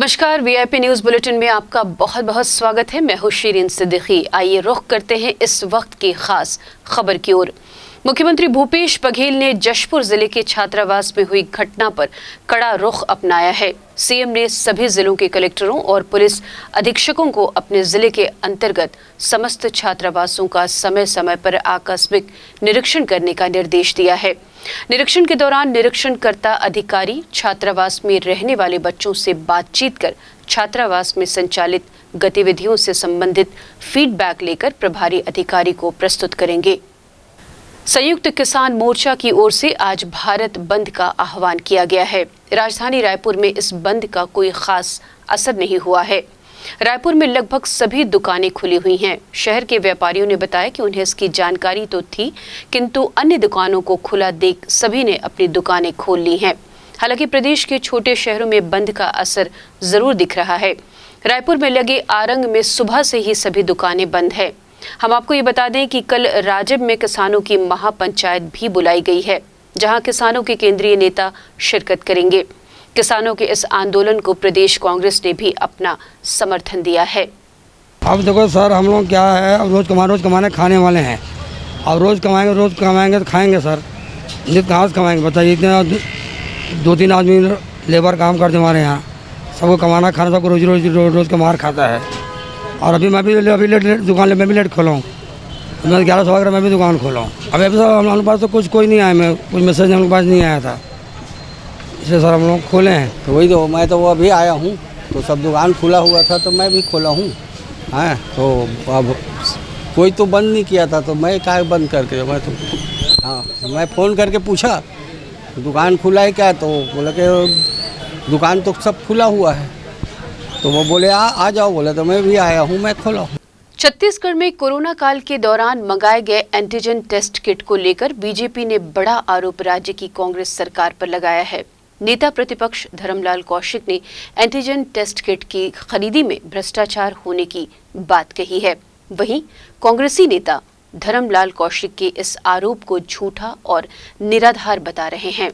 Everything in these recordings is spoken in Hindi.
नमस्कार, वीआईपी न्यूज बुलेटिन में आपका बहुत बहुत स्वागत है। मैं हूं शीरीन सिद्दीकी। आइए रुख करते हैं इस वक्त की खास खबर की ओर। मुख्यमंत्री भूपेश बघेल ने जशपुर जिले के छात्रावास में हुई घटना पर कड़ा रुख अपनाया है। सीएम ने सभी जिलों के कलेक्टरों और पुलिस अधीक्षकों को अपने जिले के अंतर्गत समस्त छात्रावासों का समय समय पर आकस्मिक निरीक्षण करने का निर्देश दिया है। निरीक्षण के दौरान निरीक्षणकर्ता अधिकारी छात्रावास में रहने वाले बच्चों से बातचीत कर छात्रावास में संचालित गतिविधियों से संबंधित फीडबैक लेकर प्रभारी अधिकारी को प्रस्तुत करेंगे। संयुक्त किसान मोर्चा की ओर से आज भारत बंद का आह्वान किया गया है। राजधानी रायपुर में इस बंद का कोई खास असर नहीं हुआ है। रायपुर में लगभग सभी दुकानें खुली हुई हैं। शहर के व्यापारियों ने बताया कि उन्हें इसकी जानकारी तो थी, किंतु अन्य दुकानों को खुला देख सभी ने अपनी दुकानें खोल ली हैं। हालांकि प्रदेश के छोटे शहरों में बंद का असर जरूर दिख रहा है। रायपुर में लगे आरंग में सुबह से ही सभी दुकानें बंद है। हम आपको ये बता दें कि कल राजब में किसानों की महापंचायत भी बुलाई गई है, जहां किसानों के केंद्रीय नेता शिरकत करेंगे। किसानों के इस आंदोलन को प्रदेश कांग्रेस ने भी अपना समर्थन दिया है। अब देखो सर, हम लोग क्या है, अब रोज कमाने खाने वाले हैं। अब रोज कमाएंगे तो खाएंगे सर, नहीं कहाँ से कमाएंगे बताइए। इतना 2-3 आदमी लेबर काम करते हमारे यहाँ, सबको कमाना खाना, सबको रोज का मार खाता है। और अभी मैं भी लेट दुकान मैं भी लेट खोला हूँ। मैं 11 सवा मैं भी दुकान खोला हूँ। अभी सर हमारे पास तो कोई नहीं आया, कुछ मैसेज हमारे पास नहीं आया था, इसलिए सर हम लोग खोले हैं। तो वही तो मैं तो वो अभी आया हूँ, तो सब दुकान खुला हुआ था तो मैं भी खोला हूँ। हाँ, तो अब कोई तो बंद नहीं किया था, तो मैं क्या बंद करके मैं तो मैं फ़ोन करके पूछा दुकान खुला है क्या, तो बोला कि दुकान तो सब खुला हुआ है। तो वो बोले आ जाओ, बोले तो मैं भी आया हूँ, मैं खोला हूँ। छत्तीसगढ़ में कोरोना काल के दौरान मंगाए गए एंटीजन टेस्ट किट को लेकर बीजेपी ने बड़ा आरोप राज्य की कांग्रेस सरकार पर लगाया है। नेता प्रतिपक्ष धर्मलाल कौशिक ने एंटीजन टेस्ट किट की खरीदी में भ्रष्टाचार होने की बात कही है। वहीं कांग्रेसी नेता धर्मलाल कौशिक के इस आरोप को झूठा और निराधार बता रहे हैं।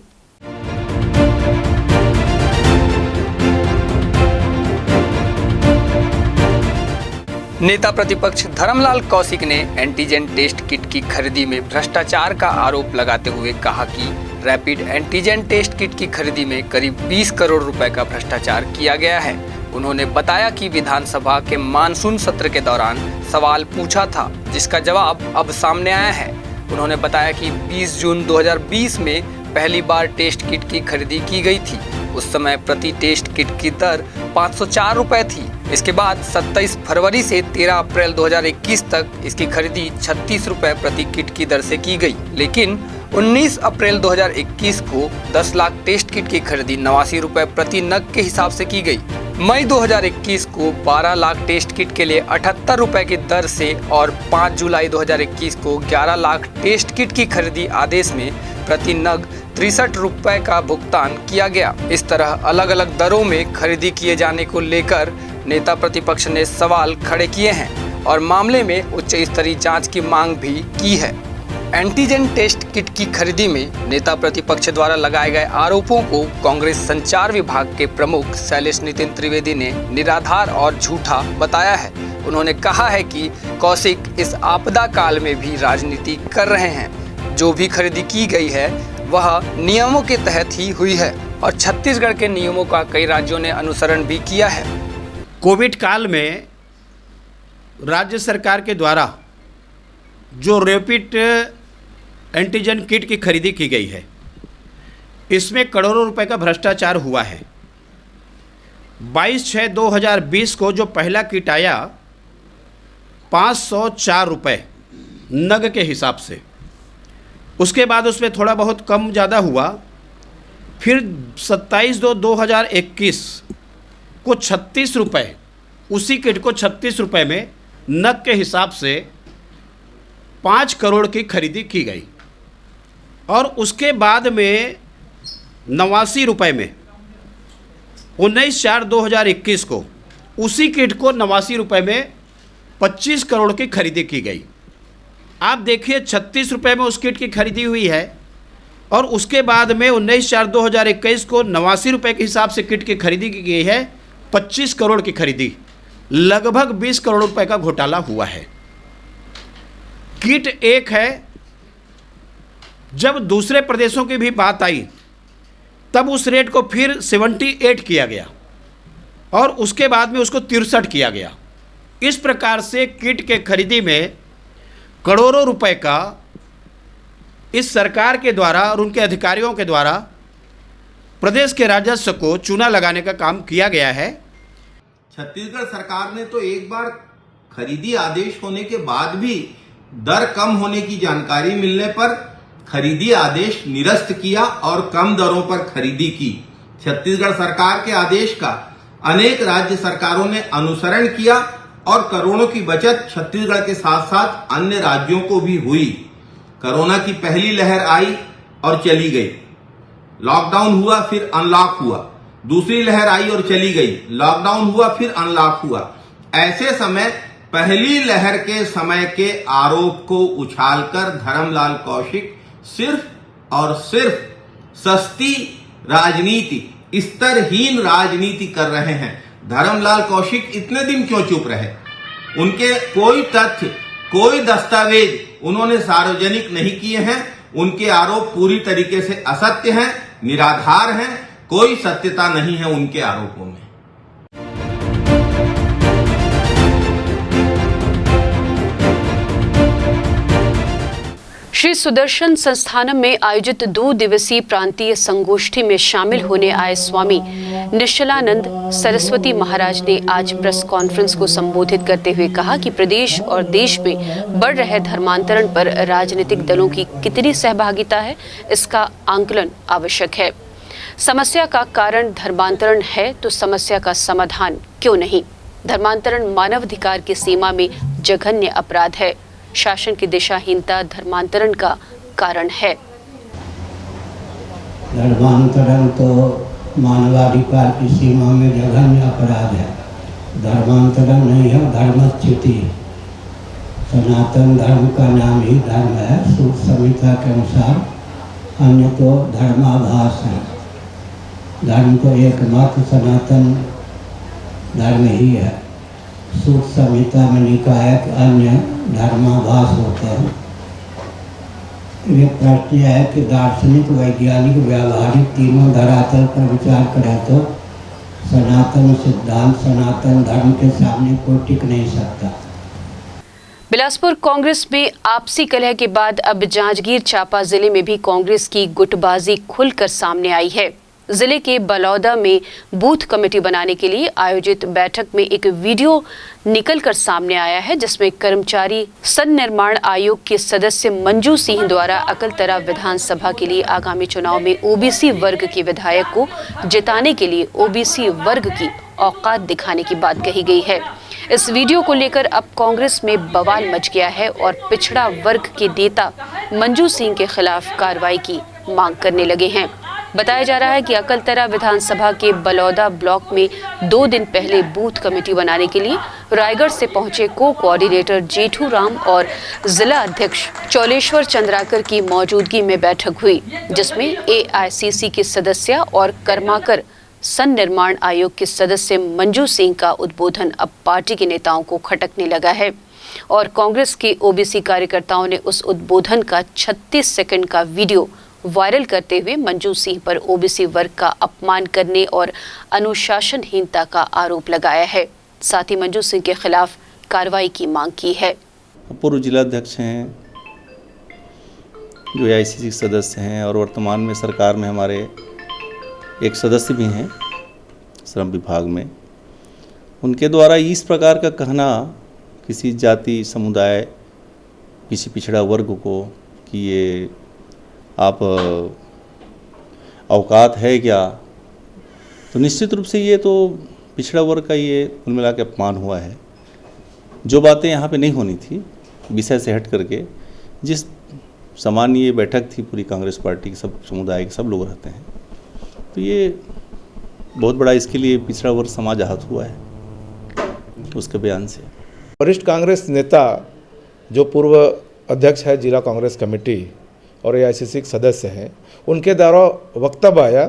नेता प्रतिपक्ष धर्मलाल कौशिक ने एंटीजन टेस्ट किट की खरीदी में भ्रष्टाचार का आरोप लगाते हुए कहा कि रैपिड एंटीजन टेस्ट किट की खरीदी में करीब 20 करोड़ रुपए का भ्रष्टाचार किया गया है। उन्होंने बताया कि विधानसभा के मानसून सत्र के दौरान सवाल पूछा था, जिसका जवाब अब सामने आया है। उन्होंने बताया कि 20 जून 2020 में पहली बार टेस्ट किट की खरीदी की गई थी। उस समय प्रति टेस्ट किट की दर 504 रुपए थी। इसके बाद 27 फरवरी से 13 अप्रैल 2021 तक इसकी खरीदी 36 रुपए प्रति किट की दर से की गई। लेकिन 19 अप्रैल 2021 को 10 लाख टेस्ट किट की खरीदी 89 रुपए प्रति नग के हिसाब से की गई। मई 2021 को 12 लाख टेस्ट किट के लिए 78 रुपए की दर से और 5 जुलाई 2021 को 11 लाख टेस्ट किट की खरीदी आदेश में प्रति नग 63 रुपए का भुगतान किया गया। इस तरह अलग अलग दरों में खरीदी किए जाने को लेकर नेता प्रतिपक्ष ने सवाल खड़े किए हैं और मामले में उच्च स्तरीय जांच की मांग भी की है। एंटीजन टेस्ट किट की खरीदी में नेता प्रतिपक्ष द्वारा लगाए गए आरोपों को कांग्रेस संचार विभाग के प्रमुख शैलेश नितिन त्रिवेदी ने निराधार और झूठा बताया है। उन्होंने कहा है कि कौशिक इस आपदा काल में भी राजनीति कर रहे हैं। जो भी खरीदी की गई है वह नियमों के तहत ही हुई है और छत्तीसगढ़ के नियमों का कई राज्यों ने अनुसरण भी किया है। कोविड काल में राज्य सरकार के द्वारा जो रैपिड एंटीजन किट की खरीदी की गई है, इसमें करोड़ों रुपए का भ्रष्टाचार हुआ है। 22/6/2020 को जो पहला किट आया 504 रुपए नग के हिसाब से, उसके बाद उसमें थोड़ा बहुत कम ज़्यादा हुआ। फिर 27/2/2021 को 36 रुपये, उसी किट को 36 रुपये में नग के हिसाब से 5 करोड़ की खरीदी की गई। और उसके बाद में 89 रुपये में 19/4/2021 को उसी किट को 89 रुपये में 25 करोड़ की खरीदी की गई। आप देखिए 36 रुपये में उस किट की खरीदी हुई है और उसके बाद में 19/4/2021 को 89 रुपये के हिसाब से किट की खरीदी की गई है 25 करोड़ की खरीदी, लगभग 20 करोड़ रुपए का घोटाला हुआ है। किट एक है। जब दूसरे प्रदेशों की भी बात आई तब उस रेट को फिर 78 किया गया और उसके बाद में उसको 63 किया गया। इस प्रकार से किट के खरीदी में करोड़ों रुपए का इस सरकार के द्वारा और उनके अधिकारियों के द्वारा प्रदेश के राजस्व को चूना लगाने का काम किया गया है। छत्तीसगढ़ सरकार ने तो एक बार खरीदी आदेश होने के बाद भी दर कम होने की जानकारी मिलने पर खरीदी आदेश निरस्त किया और कम दरों पर खरीदी की। छत्तीसगढ़ सरकार के आदेश का अनेक राज्य सरकारों ने अनुसरण किया और करोड़ों की बचत छत्तीसगढ़ के साथ साथ अन्य राज्यों को भी हुई। कोरोना की पहली लहर आई और चली गई, लॉकडाउन हुआ फिर अनलॉक हुआ, दूसरी लहर आई और चली गई, लॉकडाउन हुआ फिर अनलॉक हुआ। ऐसे समय पहली लहर के समय के आरोप को उछालकर धर्मलाल कौशिक सिर्फ और सिर्फ सस्ती राजनीति, स्तरहीन राजनीति कर रहे हैं। धर्मलाल कौशिक इतने दिन क्यों चुप रहे? उनके कोई तथ्य, कोई दस्तावेज उन्होंने सार्वजनिक नहीं किए हैं। उनके आरोप पूरी तरीके से असत्य हैं, निराधार हैं, कोई सत्यता नहीं है उनके आरोपों में। श्री सुदर्शन संस्थानम में आयोजित 2 दिवसीय प्रांतीय संगोष्ठी में शामिल होने आए स्वामी निश्चलानंद सरस्वती महाराज ने आज प्रेस कॉन्फ्रेंस को संबोधित करते हुए कहा कि प्रदेश और देश में बढ़ रहे धर्मांतरण पर राजनीतिक दलों की कितनी सहभागिता है, इसका आंकलन आवश्यक है। समस्या का कारण धर्मांतरण है तो समस्या का समाधान क्यों नहीं? धर्मांतरण मानवाधिकार की सीमा में जघन्य अपराध है। शासन की दिशाहीनता धर्मांतरण का कारण है। धर्मांतरण तो मानवाधिकार की सीमा में जघन्य अपराध है। धर्मांतरण नहीं है, धर्मच्युति। सनातन धर्म का नाम ही धर्म है सूत्र संहिता के अनुसार, अन्य तो धर्माभास है। धर्म तो एकमात्र सनातन धर्म ही है। सूत्र संहिता में लिखा है कि अन्य धर्माभास होते हैं। ये प्रश्न है कि दार्शनिक, वैज्ञानिक, व्यावहारिक तीनों धरातल पर विचार करें तो सनातन सिद्धांत, सनातन धर्म के सामने कोई टिक नहीं सकता। बिलासपुर कांग्रेस में आपसी कलह के बाद अब जांजगीर चांपा जिले में भी कांग्रेस की गुटबाजी खुलकर सामने आई है। जिले के बलौदा में बूथ कमेटी बनाने के लिए आयोजित बैठक में एक वीडियो निकलकर सामने आया है, जिसमें कर्मचारी सन्निर्माण आयोग के सदस्य मंजू सिंह द्वारा अकलतरा विधानसभा के लिए आगामी चुनाव में ओबीसी वर्ग के विधायक को जिताने के लिए ओबीसी वर्ग की औकात दिखाने की बात कही गई है। इस वीडियो को लेकर अब कांग्रेस में बवाल मच गया है और पिछड़ा वर्ग के नेता मंजू सिंह के खिलाफ कार्रवाई की मांग करने लगे हैं। बताया जा रहा है कि अकलतरा विधानसभा के बलौदा ब्लॉक में 2 दिन पहले बूथ कमेटी बनाने के लिए रायगढ़ से पहुंचे कोऑर्डिनेटर जेठू राम और जिला अध्यक्ष चौलेश्वर चंद्राकर की मौजूदगी में बैठक हुई, जिसमें एआईसीसी के सदस्य और कर्माकर सन्निर्माण आयोग के सदस्य मंजू सिंह का उद्बोधन अब पार्टी के नेताओं को खटकने लगा है और कांग्रेस के ओबीसी कार्यकर्ताओं ने उस उद्बोधन का 36 सेकंड का वीडियो वायरल करते हुए मंजू सिंह पर ओबीसी वर्ग का अपमान करने और अनुशासनहीनता का आरोप लगाया है। साथ ही मंजू सिंह के खिलाफ कार्रवाई की मांग की है। पूर्व जिलाध्यक्ष हैं, जो एआईसीसी सदस्य हैं और वर्तमान में सरकार में हमारे एक सदस्य भी हैं श्रम विभाग में, उनके द्वारा इस प्रकार का कहना किसी जाति, समुदाय, किसी पिछड़ा वर्ग को कि ये आप औकात है क्या, तो निश्चित रूप से ये तो पिछड़ा वर्ग का ये कुल मिला के अपमान हुआ है। जो बातें यहाँ पे नहीं होनी थी, विषय से हट करके जिस सामान्य ये बैठक थी पूरी कांग्रेस पार्टी के सब समुदाय के सब लोग रहते हैं, तो ये बहुत बड़ा इसके लिए पिछड़ा वर्ग समाज आहत हुआ है उसके बयान से। वरिष्ठ कांग्रेस नेता जो पूर्व अध्यक्ष है जिला कांग्रेस कमेटी और एआईसीसी सदस्य हैं, उनके द्वारा वक्तव्य आया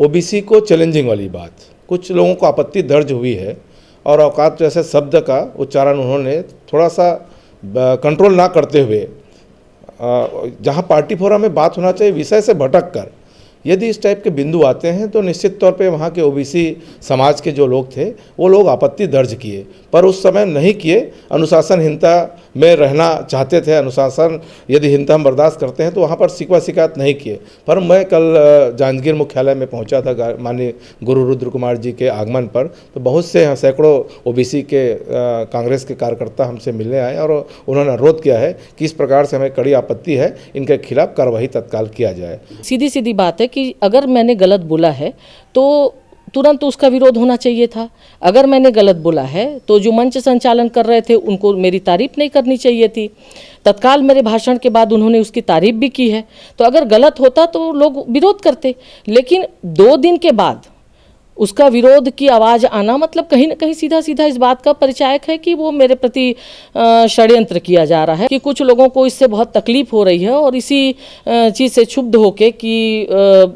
ओबीसी को चैलेंजिंग वाली बात। कुछ लोगों को आपत्ति दर्ज हुई है और औकात जैसे शब्द का उच्चारण उन्होंने थोड़ा सा कंट्रोल ना करते हुए जहां पार्टी फोरम में बात होना चाहिए विषय से भटक कर यदि इस टाइप के बिंदु आते हैं तो निश्चित तौर पे वहाँ के ओबीसी समाज के जो लोग थे वो लोग आपत्ति दर्ज किए, पर उस समय नहीं किए। अनुशासनहीनता में रहना चाहते थे, अनुशासन यदि हीनता हम बर्दाश्त करते हैं तो वहाँ पर शिकवा शिकायत नहीं किए। पर मैं कल जांजगीर मुख्यालय में पहुँचा था माननीय गुरु रुद्र कुमार जी के आगमन पर, तो बहुत से सैकड़ों ओबीसी के कांग्रेस के कार्यकर्ता हमसे मिलने आए और उन्होंने अनुरोध किया है कि इस प्रकार से हमें कड़ी आपत्ति है, इनके खिलाफ कार्रवाई तत्काल किया जाए। सीधी सीधी बात है कि अगर मैंने गलत बोला है तो तुरंत उसका विरोध होना चाहिए था। अगर मैंने गलत बोला है तो जो मंच संचालन कर रहे थे उनको मेरी तारीफ नहीं करनी चाहिए थी। तत्काल मेरे भाषण के बाद उन्होंने उसकी तारीफ भी की है। तो अगर गलत होता तो लोग विरोध करते, लेकिन 2 दिन के बाद उसका विरोध की आवाज़ आना मतलब कहीं ना कहीं सीधा सीधा इस बात का परिचायक है कि वो मेरे प्रति षड्यंत्र किया जा रहा है, कि कुछ लोगों को इससे बहुत तकलीफ हो रही है और इसी चीज़ से क्षुब्ध होके कि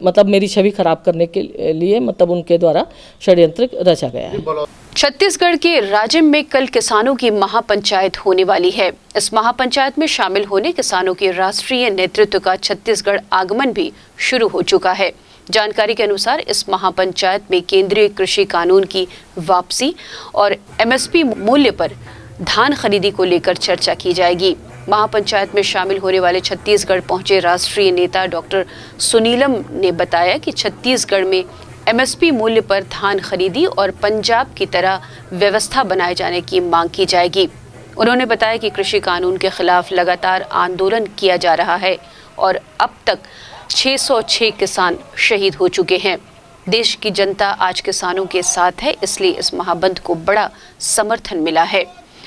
मतलब मेरी छवि खराब करने के लिए मतलब उनके द्वारा षड्यंत्र रचा गया है। छत्तीसगढ़ के राजिम में कल किसानों की महापंचायत होने वाली है। इस महापंचायत में शामिल होने किसानों के राष्ट्रीय नेतृत्व का छत्तीसगढ़ आगमन भी शुरू हो चुका है। जानकारी के अनुसार इस महापंचायत में केंद्रीय कृषि कानून की वापसी और एमएसपी मूल्य पर धान खरीदी को लेकर चर्चा की जाएगी। महापंचायत में शामिल होने वाले छत्तीसगढ़ पहुंचे राष्ट्रीय नेता डॉक्टर सुनीलम ने बताया कि छत्तीसगढ़ में एमएसपी मूल्य पर धान खरीदी और पंजाब की तरह व्यवस्था बनाए जाने की मांग की जाएगी। उन्होंने बताया कि कृषि कानून के खिलाफ लगातार आंदोलन किया जा रहा है और अब तक 606 किसान शहीद हो चुके हैं। देश की जनता आज किसानों के साथ है, इसलिए इस महाबंद को बड़ा समर्थन मिला है।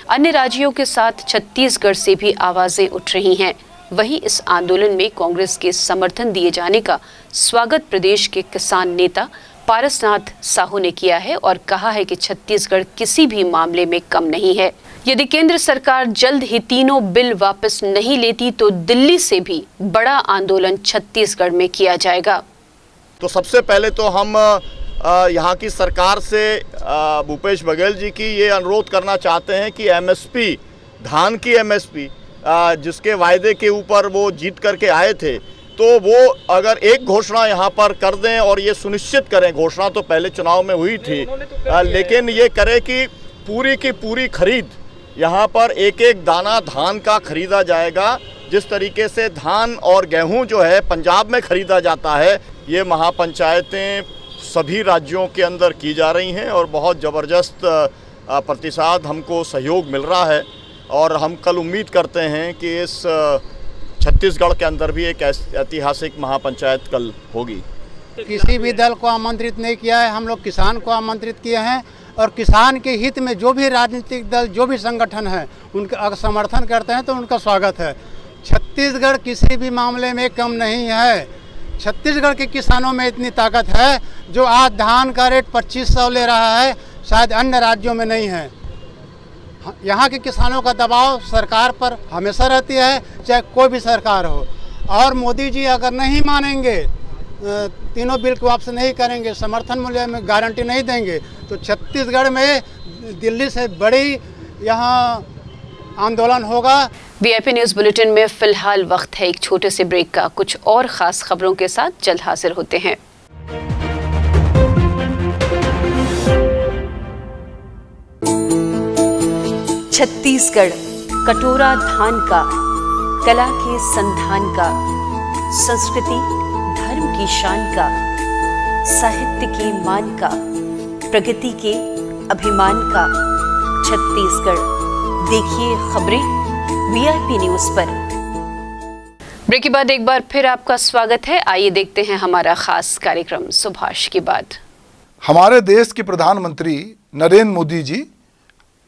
अन्य राज्यों के साथ छत्तीसगढ़ से भी आवाजें उठ रही हैं। वहीं इस आंदोलन में कांग्रेस के समर्थन दिए जाने का स्वागत प्रदेश के किसान नेता पारसनाथ साहू ने किया है और कहा है कि छत्तीसगढ़ किसी भी मामले में कम नहीं है। यदि केंद्र सरकार जल्द ही तीनों बिल वापस नहीं लेती तो दिल्ली से भी बड़ा आंदोलन छत्तीसगढ़ में किया जाएगा। तो सबसे पहले तो हम यहाँ की सरकार से भूपेश बघेल जी की ये अनुरोध करना चाहते हैं कि एमएसपी, धान की एमएसपी जिसके वायदे के ऊपर वो जीत करके आए थे, तो वो अगर एक घोषणा यहाँ पर कर दें और ये सुनिश्चित करें, घोषणा तो पहले चुनाव में हुई थी, लेकिन ये करें कि पूरी की पूरी खरीद यहाँ पर एक एक दाना धान का खरीदा जाएगा। जिस तरीके से धान और गेहूं जो है पंजाब में खरीदा जाता है, ये महापंचायतें सभी राज्यों के अंदर की जा रही हैं और बहुत ज़बरदस्त प्रतिसाद हमको सहयोग मिल रहा है और हम कल उम्मीद करते हैं कि इस छत्तीसगढ़ के अंदर भी एक ऐतिहासिक महापंचायत कल होगी। किसी भी दल को आमंत्रित नहीं किया है, हम लोग किसान को आमंत्रित किए हैं और किसान के हित में जो भी राजनीतिक दल, जो भी संगठन है, उनका अगर समर्थन करते हैं तो उनका स्वागत है। छत्तीसगढ़ किसी भी मामले में कम नहीं है। छत्तीसगढ़ के किसानों में इतनी ताकत है, जो आज धान का रेट 2500 ले रहा है, शायद अन्य राज्यों में नहीं है। यहाँ के किसानों का दबाव सरकार पर हमेशा रहती है, चाहे कोई भी सरकार हो। और मोदी जी अगर नहीं मानेंगे, तीनों बिल को वापस नहीं करेंगे, समर्थन मूल्य में गारंटी नहीं देंगे, तो छत्तीसगढ़ में दिल्ली से बड़ी यहाँ आंदोलन होगा। वीआईपी न्यूज़ बुलेटिन में फिलहाल वक्त है एक छोटे से ब्रेक का। कुछ और खास खबरों के साथ जल्द हाजिर होते हैं। छत्तीसगढ़ कटोरा धान का, कला के संधान का, संस्कृति धर्म की शान का, साहित्य के मान का, प्रगति के अभिमान का छत्तीसगढ़। देखिए खबरें वीआईपी न्यूज़ पर। ब्रेक के बाद एक बार फिर आपका स्वागत है। आइए देखते हैं हमारा खास कार्यक्रम सुभाष के बाद। हमारे देश के प्रधानमंत्री नरेंद्र मोदी जी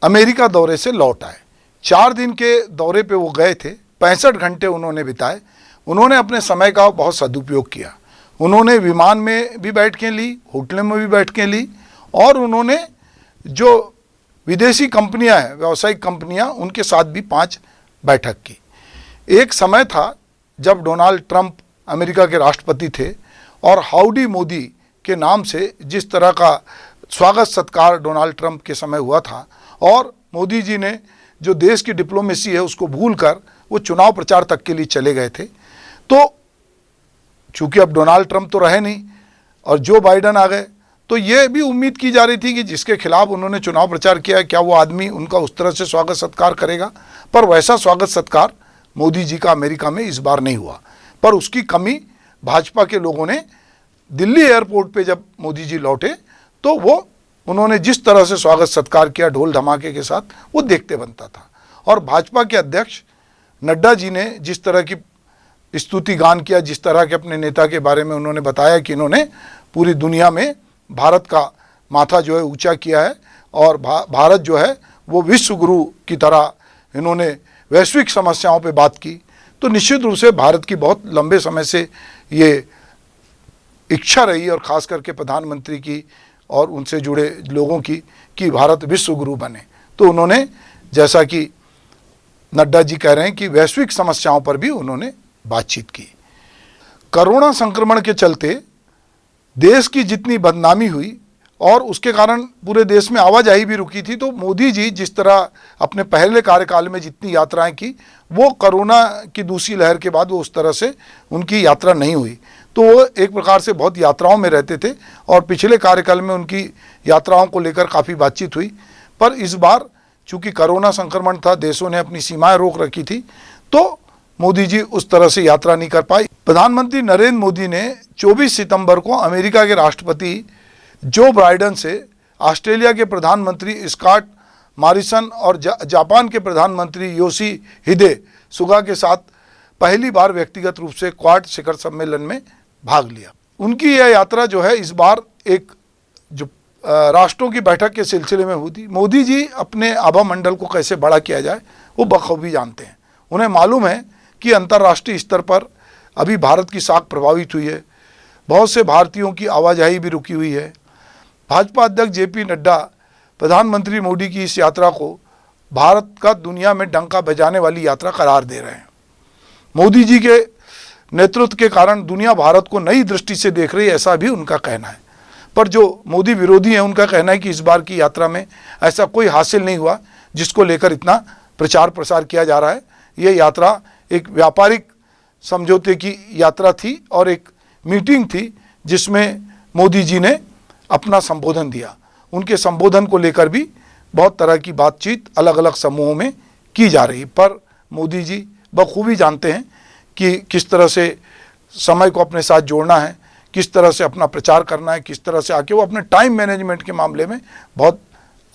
अमेरिका दौरे से लौट आए। 4 दिन के दौरे पे वो गए थे, 65 घंटे उन्होंने बिताए। उन्होंने अपने समय का बहुत सदुपयोग किया। उन्होंने विमान में भी बैठकें ली, होटलों में भी बैठकें ली और उन्होंने जो विदेशी कंपनियां हैं, व्यावसायिक कंपनियां, उनके साथ भी 5 बैठक की। एक समय था जब डोनाल्ड ट्रंप अमेरिका के राष्ट्रपति थे और हाउडी मोदी के नाम से जिस तरह का स्वागत सत्कार डोनाल्ड ट्रंप के समय हुआ था और मोदी जी ने जो देश की डिप्लोमेसी है उसको भूलकर वो चुनाव प्रचार तक के लिए चले गए थे। तो चूंकि अब डोनाल्ड ट्रंप तो रहे नहीं और जो बाइडन आ गए, तो ये भी उम्मीद की जा रही थी कि जिसके खिलाफ उन्होंने चुनाव प्रचार किया क्या वो आदमी उनका उस तरह से स्वागत सत्कार करेगा। पर वैसा स्वागत सत्कार मोदी जी का अमेरिका में इस बार नहीं हुआ। पर उसकी कमी भाजपा के लोगों ने दिल्ली एयरपोर्ट पे जब मोदी जी लौटे तो उन्होंने जिस तरह से स्वागत सत्कार किया ढोल धमाके के साथ, वो देखते बनता था। और भाजपा के अध्यक्ष नड्डा जी ने जिस तरह की स्तुति गान किया, जिस तरह के अपने नेता के बारे में उन्होंने बताया कि इन्होंने पूरी दुनिया में भारत का माथा जो है ऊंचा किया है और भारत जो है वो विश्व गुरु की तरह इन्होंने वैश्विक समस्याओं पे बात की, तो निश्चित रूप से भारत की बहुत लंबे समय से ये इच्छा रही और ख़ास करके प्रधानमंत्री की और उनसे जुड़े लोगों की कि भारत विश्व गुरु बने। तो उन्होंने, जैसा कि नड्डा जी कह रहे हैं, कि वैश्विक समस्याओं पर भी उन्होंने बातचीत की। कोरोना संक्रमण के चलते देश की जितनी बदनामी हुई और उसके कारण पूरे देश में आवाजाही भी रुकी थी, तो मोदी जी जिस तरह अपने पहले कार्यकाल में जितनी यात्राएं की, वो कोरोना की दूसरी लहर के बाद वो उस तरह से उनकी यात्रा नहीं हुई। तो वो एक प्रकार से बहुत यात्राओं में रहते थे और पिछले कार्यकाल में उनकी यात्राओं को लेकर काफ़ी बातचीत हुई। पर इस बार चूँकि कोरोना संक्रमण था, देशों ने अपनी सीमाएं रोक रखी थी, तो मोदी जी उस तरह से यात्रा नहीं कर पाए। प्रधानमंत्री नरेंद्र मोदी ने 24 सितंबर को अमेरिका के राष्ट्रपति जो बाइडन से, ऑस्ट्रेलिया के प्रधानमंत्री स्कॉट मॉरिसन और जापान के प्रधानमंत्री योशिहिदे सुगा के साथ पहली बार व्यक्तिगत रूप से क्वाड शिखर सम्मेलन में भाग लिया। उनकी यह यात्रा जो है इस बार एक जो राष्ट्रों की बैठक के सिलसिले में हुई थी। मोदी जी अपने आभा मंडल को कैसे बड़ा किया जाए वो बखूबी जानते हैं। उन्हें मालूम है कि अंतर्राष्ट्रीय स्तर पर अभी भारत की साख प्रभावित हुई है, बहुत से भारतीयों की आवाजाही भी रुकी हुई है। भाजपा अध्यक्ष जेपी नड्डा प्रधानमंत्री मोदी की इस यात्रा को भारत का दुनिया में डंका बजाने वाली यात्रा करार दे रहे हैं। मोदी जी के नेतृत्व के कारण दुनिया भारत को नई दृष्टि से देख रही है, ऐसा भी उनका कहना है। पर जो मोदी विरोधी हैं उनका कहना है कि इस बार की यात्रा में ऐसा कोई हासिल नहीं हुआ जिसको लेकर इतना प्रचार प्रसार किया जा रहा है। ये यात्रा एक व्यापारिक समझौते की यात्रा थी और एक मीटिंग थी जिसमें मोदी जी ने अपना संबोधन दिया। उनके संबोधन को लेकर भी बहुत तरह की बातचीत अलग अलग समूहों में की जा रही, पर मोदी जी बखूबी जानते हैं कि किस तरह से समय को अपने साथ जोड़ना है, किस तरह से अपना प्रचार करना है, किस तरह से आके वो अपने टाइम मैनेजमेंट के मामले में बहुत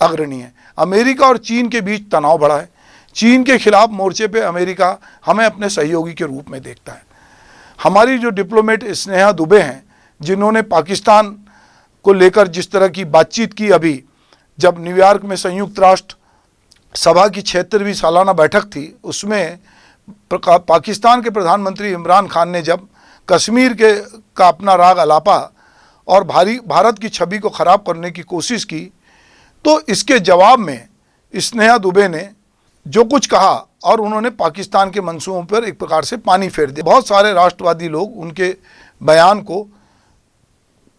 अग्रणी है। अमेरिका और चीन के बीच तनाव बढ़ा है। चीन के खिलाफ मोर्चे पे अमेरिका हमें अपने सहयोगी के रूप में देखता है। हमारी जो डिप्लोमेट स्नेहा दुबे हैं, जिन्होंने पाकिस्तान को लेकर जिस तरह की बातचीत की, अभी जब न्यूयॉर्क में संयुक्त राष्ट्र सभा की 76वीं सालाना बैठक थी, उसमें पाकिस्तान के प्रधानमंत्री इमरान खान ने जब कश्मीर का अपना राग अलापा और भारत की छवि को ख़राब करने की कोशिश की, तो इसके जवाब में स्नेहा दुबे ने जो कुछ कहा और उन्होंने पाकिस्तान के मंसूबों पर एक प्रकार से पानी फेर दिया। बहुत सारे राष्ट्रवादी लोग उनके बयान को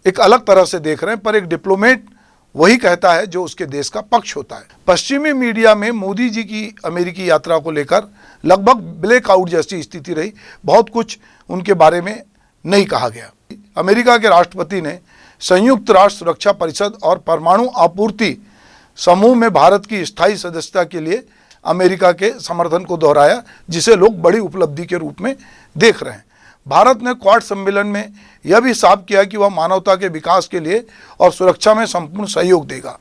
एक अलग तरह से देख रहे हैं, पर एक डिप्लोमेट वही कहता है जो उसके देश का पक्ष होता है। पश्चिमी मीडिया में मोदी जी की अमेरिकी यात्रा को लेकर लगभग ब्लैकआउट जैसी स्थिति रही, बहुत कुछ उनके बारे में नहीं कहा गया। अमेरिका के राष्ट्रपति ने संयुक्त राष्ट्र सुरक्षा परिषद और परमाणु आपूर्ति समूह में भारत की स्थायी सदस्यता के लिए अमेरिका के समर्थन को दोहराया, जिसे लोग बड़ी उपलब्धि के रूप में देख रहे हैं। भारत ने क्वाड सम्मेलन में यह भी साफ किया कि वह मानवता के विकास के लिए और सुरक्षा में संपूर्ण सहयोग देगा।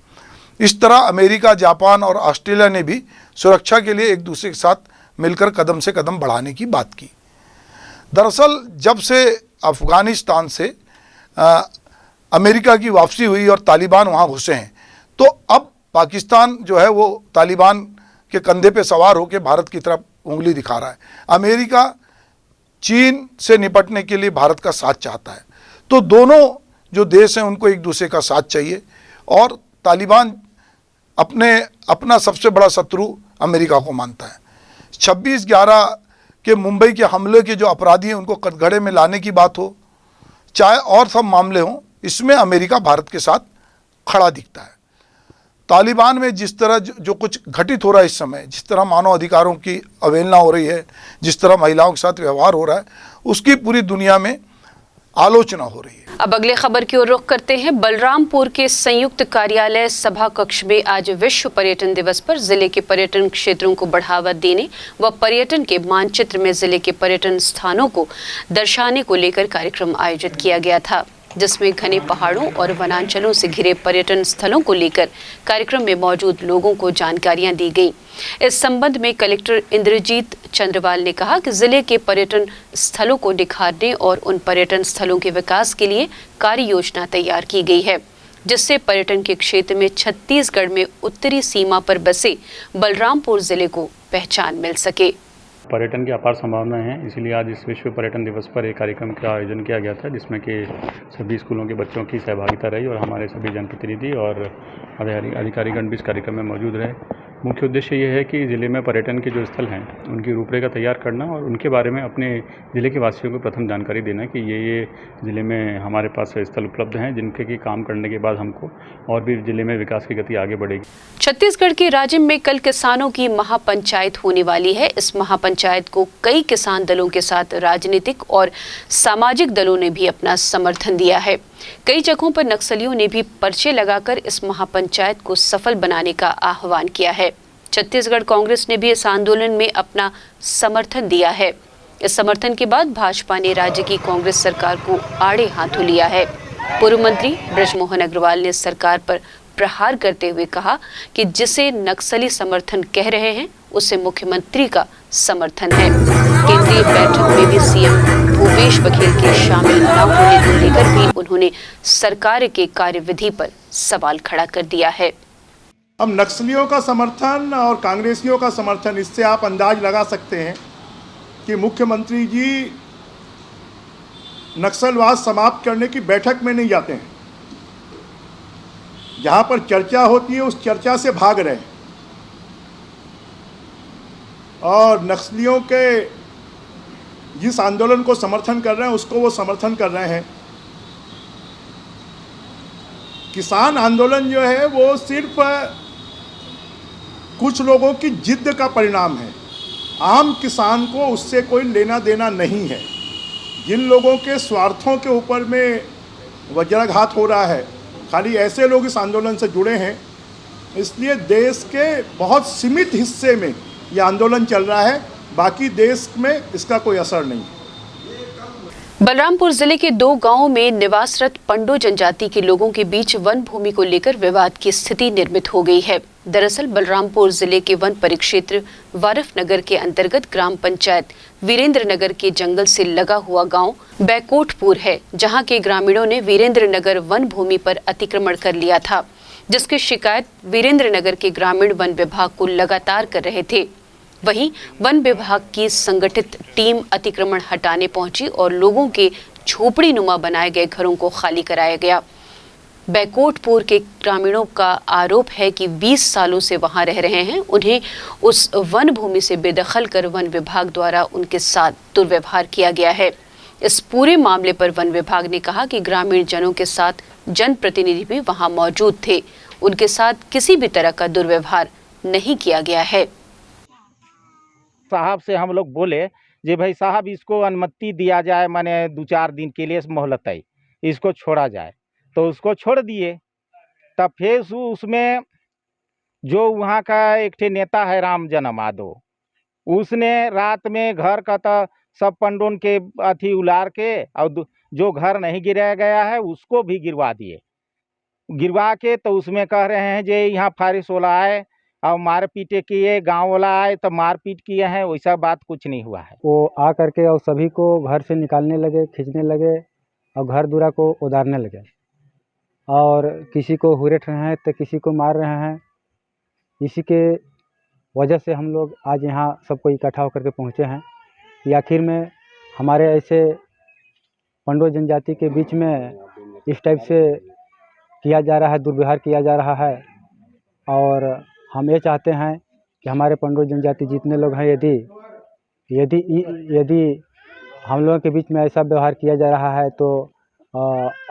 इस तरह अमेरिका, जापान और ऑस्ट्रेलिया ने भी सुरक्षा के लिए एक दूसरे के साथ मिलकर कदम से कदम बढ़ाने की बात की। दरअसल जब से अफ़गानिस्तान से अमेरिका की वापसी हुई और तालिबान वहाँ घुसे हैं, तो अब पाकिस्तान जो है वो तालिबान के कंधे पे सवार होकर भारत की तरफ उंगली दिखा रहा है। अमेरिका चीन से निपटने के लिए भारत का साथ चाहता है, तो दोनों जो देश हैं उनको एक दूसरे का साथ चाहिए और तालिबान अपना सबसे बड़ा शत्रु अमेरिका को मानता है। 26/11 के मुंबई के हमले के जो अपराधी हैं उनको कटघरे में लाने की बात हो, चाहे और सब मामले हों, इसमें अमेरिका भारत के साथ खड़ा दिखता है। तालिबान में जिस तरह जो कुछ घटित हो रहा है इस समय, जिस तरह मानव अधिकारों की अवहेलना हो रही है, जिस तरह महिलाओं के साथ व्यवहार हो रहा है, उसकी पूरी दुनिया में आलोचना हो रही है। अब अगले खबर की ओर रुख करते हैं। बलरामपुर के संयुक्त कार्यालय सभा कक्ष में आज विश्व पर्यटन दिवस पर जिले के पर्यटन क्षेत्रों को बढ़ावा देने व पर्यटन के मानचित्र में जिले के पर्यटन स्थानों को दर्शाने को लेकर कार्यक्रम आयोजित किया गया था, जिसमें घने पहाड़ों और वनांचलों से घिरे पर्यटन स्थलों को लेकर कार्यक्रम में मौजूद लोगों को जानकारियां दी गई। इस संबंध में कलेक्टर इंद्रजीत चंद्रवाल ने कहा कि जिले के पर्यटन स्थलों को निखारने और उन पर्यटन स्थलों के विकास के लिए कार्य योजना तैयार की गई है, जिससे पर्यटन के क्षेत्र में छत्तीसगढ़ में उत्तरी सीमा पर बसे बलरामपुर जिले को पहचान मिल सके। पर्यटन की अपार संभावनाएं हैं, इसीलिए आज इस विश्व पर्यटन दिवस पर एक कार्यक्रम का आयोजन किया गया था, जिसमें कि सभी स्कूलों के बच्चों की सहभागिता रही और हमारे सभी जनप्रतिनिधि और अधिकारीगण भी इस कार्यक्रम में मौजूद रहे। मुख्य उद्देश्य ये है कि ज़िले में पर्यटन के जो स्थल हैं उनकी रूपरेखा तैयार करना और उनके बारे में अपने ज़िले के वासियों को प्रथम जानकारी देना कि ये ज़िले में हमारे पास स्थल उपलब्ध हैं, जिनके की काम करने के बाद हमको और भी ज़िले में विकास की गति आगे बढ़ेगी। छत्तीसगढ़ के राजिम में कल किसानों की महापंचायत होने वाली है। इस महापंचायत को कई किसान दलों के साथ राजनीतिक और सामाजिक दलों ने भी अपना समर्थन दिया है। कई जगहों पर नक्सलियों ने भी पर्चे लगाकर इस महापंचायत को सफल बनाने का आह्वान किया है। छत्तीसगढ़ कांग्रेस ने भी इस आंदोलन में अपना समर्थन दिया है। इस समर्थन के बाद भाजपा ने राज्य की कांग्रेस सरकार को आड़े हाथों लिया है। पूर्व मंत्री बृजमोहन अग्रवाल ने सरकार पर प्रहार करते हुए कहा कि जिसे नक्सली समर्थन कह रहे हैं उसे मुख्यमंत्री का समर्थन है। केंद्रीय बैठक में भी सीएम भूपेश बघेल के शामिल न होने को लेकर भी उन्होंने सरकार के कार्यविधि पर सवाल खड़ा कर दिया है। अब नक्सलियों का समर्थन और कांग्रेसियों का समर्थन, इससे आप अंदाज लगा सकते हैं कि मुख्यमंत्री जी नक्सलवाद समाप्त करने की बैठक में नहीं जाते हैं। जहां पर चर्चा होती है उस चर्चा से भाग रहे हैं और नक्सलियों के जिस आंदोलन को समर्थन कर रहे हैं उसको वो समर्थन कर रहे हैं। किसान आंदोलन जो है वो सिर्फ कुछ लोगों की जिद का परिणाम है। आम किसान को उससे कोई लेना देना नहीं है। जिन लोगों के स्वार्थों के ऊपर में वज्राघात हो रहा है, खाली ऐसे लोग इस आंदोलन से जुड़े हैं। इसलिए देश के बहुत सीमित हिस्से में ये आंदोलन चल रहा है, बाकी देश में इसका कोई असर नहीं है। बलरामपुर जिले के 2 गांवों में निवासरत पंडो जनजाति के लोगों के बीच वन भूमि को लेकर विवाद की स्थिति निर्मित हो गई है। दरअसल बलरामपुर जिले के वन परिक्षेत्र वारफ नगर के अंतर्गत ग्राम पंचायत वीरेंद्र नगर के जंगल से लगा हुआ गांव बैकोटपुर है, जहां के ग्रामीणों ने वीरेंद्र नगर वन भूमि पर अतिक्रमण कर लिया था, जिसकी शिकायत वीरेंद्र नगर के ग्रामीण वन विभाग को लगातार कर रहे थे। वहीं वन विभाग की संगठित टीम अतिक्रमण हटाने पहुंची और लोगों के झोपड़ी नुमा बनाए गए घरों को खाली कराया गया। बैकोटपुर के ग्रामीणों का आरोप है कि 20 सालों से वहां रह रहे हैं। उन्हें उस वन भूमि से बेदखल कर वन विभाग द्वारा उनके साथ दुर्व्यवहार किया गया है। इस पूरे मामले पर वन विभाग ने कहा कि ग्रामीण जनों के साथ जनप्रतिनिधि भी वहां मौजूद थे, उनके साथ किसी भी तरह का दुर्व्यवहार नहीं किया गया है। साहब से हम लोग बोले जी भाई साहब इसको अनुमति दिया जाए, माने 2-4 दिन के लिए मोहलत है, इसको छोड़ा जाए, तो उसको छोड़ दिए। तब फिर उसमें जो वहाँ का एक ठे नेता है राम जन्म यादव, उसने रात में घर का तो सब पंडोन के अथी उलार के और जो घर नहीं गिराया गया है उसको भी गिरवा दिए। गिरवा के तो उसमें कह रहे हैं जे यहाँ फारिश वाला आए और मार पीटे किए, गांव वाला आए तो मारपीट किए हैं, वैसा बात कुछ नहीं हुआ है। वो आ करके और सभी को घर से निकालने लगे, खींचने लगे और घर दूरा को उधारने लगे और किसी को हुरेट रहे हैं तो किसी को मार रहे हैं। इसी के वजह से हम लोग आज यहाँ सबको इकट्ठा होकर के पहुँचे हैं कि आखिर में हमारे ऐसे पंडो जनजाति के बीच में इस टाइप से किया जा रहा है, दुर्व्यवहार किया जा रहा है। और हम ये चाहते हैं कि हमारे पंडो जनजाति जितने लोग हैं, यदि हम लोगों के बीच में ऐसा व्यवहार किया जा रहा है तो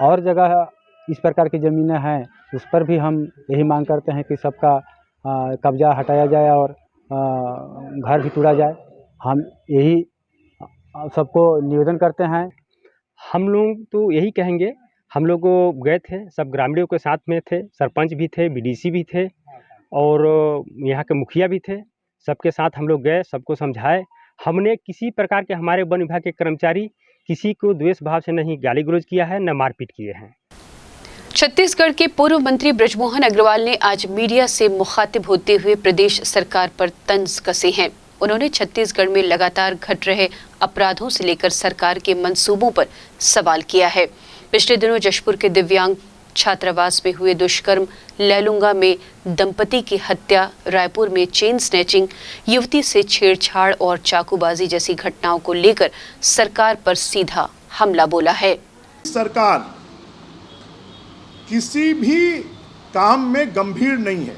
और जगह इस प्रकार की ज़मीनें हैं उस पर भी हम यही मांग करते हैं कि सबका कब्जा हटाया जाए और घर भी तोड़ा जाए। हम यही सबको निवेदन करते हैं। हम लोग तो यही कहेंगे, हम लोग गए थे, सब ग्रामीणों के साथ में थे, सरपंच भी थे, बीडीसी भी थे और यहाँ के मुखिया भी थे। सबके साथ हम लोग गए, सबको समझाए। हमने किसी प्रकार के, हमारे वन विभाग के कर्मचारी किसी को द्वेष भाव से नहीं गाली गलौज किया है, न मारपीट किए हैं। छत्तीसगढ़ के पूर्व मंत्री बृजमोहन अग्रवाल ने आज मीडिया से मुखातिब होते हुए प्रदेश सरकार पर तंज कसे हैं। उन्होंने छत्तीसगढ़ में लगातार घट रहे अपराधों से लेकर सरकार के मंसूबों पर सवाल किया है। पिछले दिनों जशपुर के दिव्यांग छात्रावास में हुए दुष्कर्म, लैलूंगा में दंपति की हत्या, रायपुर में चेन स्नैचिंग, युवती से छेड़छाड़ और चाकूबाजी जैसी घटनाओं को लेकर सरकार पर सीधा हमला बोला है। सरकार किसी भी काम में गंभीर नहीं है,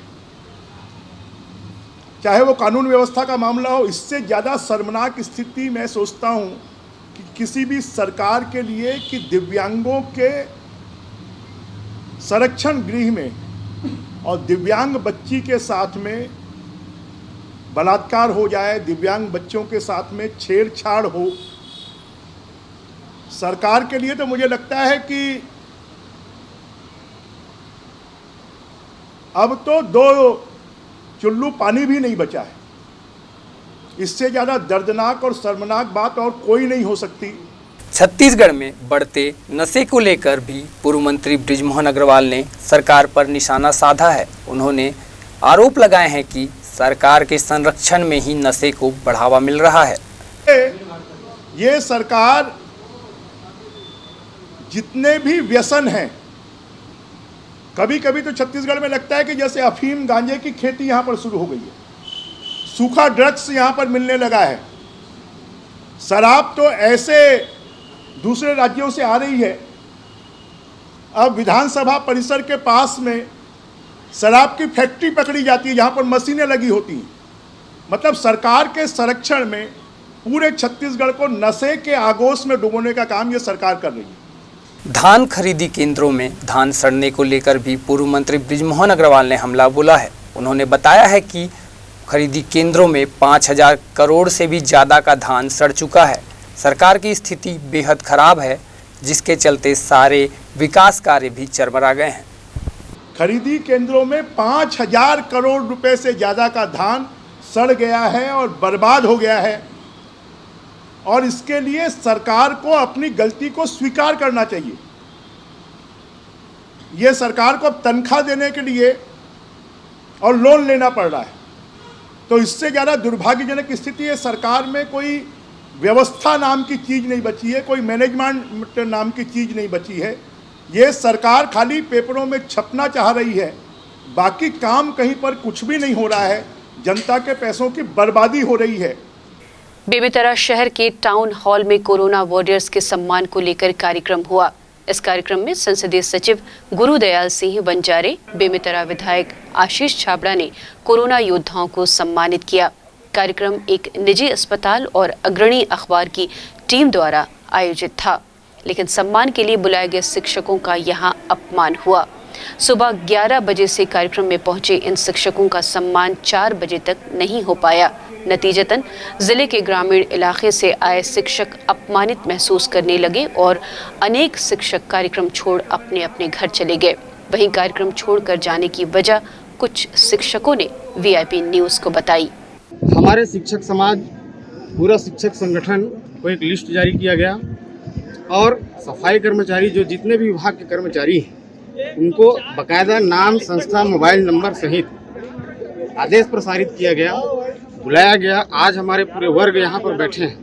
चाहे वो कानून व्यवस्था का मामला हो। इससे ज़्यादा शर्मनाक स्थिति मैं सोचता हूँ कि किसी भी सरकार के लिए कि दिव्यांगों के संरक्षण गृह में और दिव्यांग बच्ची के साथ में बलात्कार हो जाए, दिव्यांग बच्चों के साथ में छेड़छाड़ हो। सरकार के लिए तो मुझे लगता है कि अब तो 2 चुल्लू पानी भी नहीं बचा है। इससे ज़्यादा दर्दनाक और शर्मनाक बात और कोई नहीं हो सकती। छत्तीसगढ़ में बढ़ते नशे को लेकर भी पूर्व मंत्री बृजमोहन अग्रवाल ने सरकार पर निशाना साधा है। उन्होंने आरोप लगाए हैं कि सरकार के संरक्षण में ही नशे को बढ़ावा मिल रहा है। ये सरकार जितने भी व्यसन हैं, कभी कभी तो छत्तीसगढ़ में लगता है कि जैसे अफीम गांजे की खेती यहाँ पर शुरू हो गई है, सूखा ड्रग्स यहाँ पर मिलने लगा है। शराब तो ऐसे दूसरे राज्यों से आ रही है। अब विधानसभा परिसर के पास में शराब की फैक्ट्री पकड़ी जाती है जहाँ पर मशीनें लगी होती हैं। मतलब सरकार के संरक्षण में पूरे छत्तीसगढ़ को नशे के आगोश में डुबोने का काम ये सरकार कर रही है। धान खरीदी केंद्रों में धान सड़ने को लेकर भी पूर्व मंत्री बृजमोहन अग्रवाल ने हमला बोला है। उन्होंने बताया है कि खरीदी केंद्रों में 5,000 करोड़ से भी ज़्यादा का धान सड़ चुका है। सरकार की स्थिति बेहद खराब है, जिसके चलते सारे विकास कार्य भी चरमरा गए हैं। खरीदी केंद्रों में 5,000 करोड़ रुपए से ज़्यादा का धान सड़ गया है और बर्बाद हो गया है। और इसके लिए सरकार को अपनी गलती को स्वीकार करना चाहिए। ये सरकार को अब तनख्वाह देने के लिए और लोन लेना पड़ रहा है। तो इससे ज़्यादा दुर्भाग्यजनक स्थिति है। सरकार में कोई व्यवस्था नाम की चीज़ नहीं बची है, कोई मैनेजमेंट नाम की चीज़ नहीं बची है। ये सरकार खाली पेपरों में छपना चाह रही है, बाकी काम कहीं पर कुछ भी नहीं हो रहा है। जनता के पैसों की बर्बादी हो रही है। बेमेतरा शहर के टाउन हॉल में कोरोना वॉरियर्स के सम्मान को लेकर कार्यक्रम हुआ। इस कार्यक्रम में संसदीय सचिव गुरुदयाल सिंह बंजारे, बेमेतरा विधायक आशीष छाबड़ा ने कोरोना योद्धाओं को सम्मानित किया। कार्यक्रम एक निजी अस्पताल और अग्रणी अखबार की टीम द्वारा आयोजित था, लेकिन सम्मान के लिए बुलाए गए शिक्षकों का यहां अपमान हुआ। सुबह 11 बजे से कार्यक्रम में पहुंचे इन शिक्षकों का सम्मान 4 बजे तक नहीं हो पाया। नतीजतन जिले के ग्रामीण इलाके से आए शिक्षक अपमानित महसूस करने लगे और अनेक शिक्षक कार्यक्रम छोड़ अपने अपने घर चले गए। वहीं कार्यक्रम छोड़कर जाने की वजह कुछ शिक्षकों ने वीआईपी न्यूज़ को बताई। हमारे शिक्षक समाज, पूरा शिक्षक संगठन को एक लिस्ट जारी किया गया और सफाई कर्मचारी जो जितने भी विभाग के कर्मचारी हैं उनको बाकायदा नाम, संस्था, मोबाइल नंबर सहित आदेश प्रसारित किया गया, बुलाया गया। आज हमारे पूरे वर्ग यहाँ पर बैठे हैं,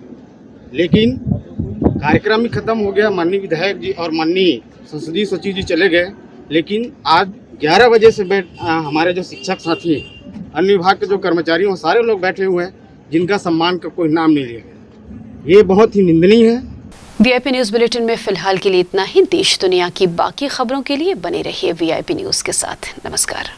लेकिन कार्यक्रम ही खत्म हो गया। माननीय विधायक जी और माननीय संसदीय सचिव जी चले गए, लेकिन आज 11 बजे से हमारे जो शिक्षक साथी हैं, अन्य विभाग के जो कर्मचारी हैं, सारे लोग बैठे हुए हैं जिनका सम्मान का कोई नाम नहीं लिया गया। ये बहुत ही निंदनीय है। वीआईपी न्यूज़ बुलेटिन में फिलहाल के लिए इतना ही। देश दुनिया की बाकी खबरों के लिए बने रहिए वीआईपी न्यूज़ के साथ। नमस्कार।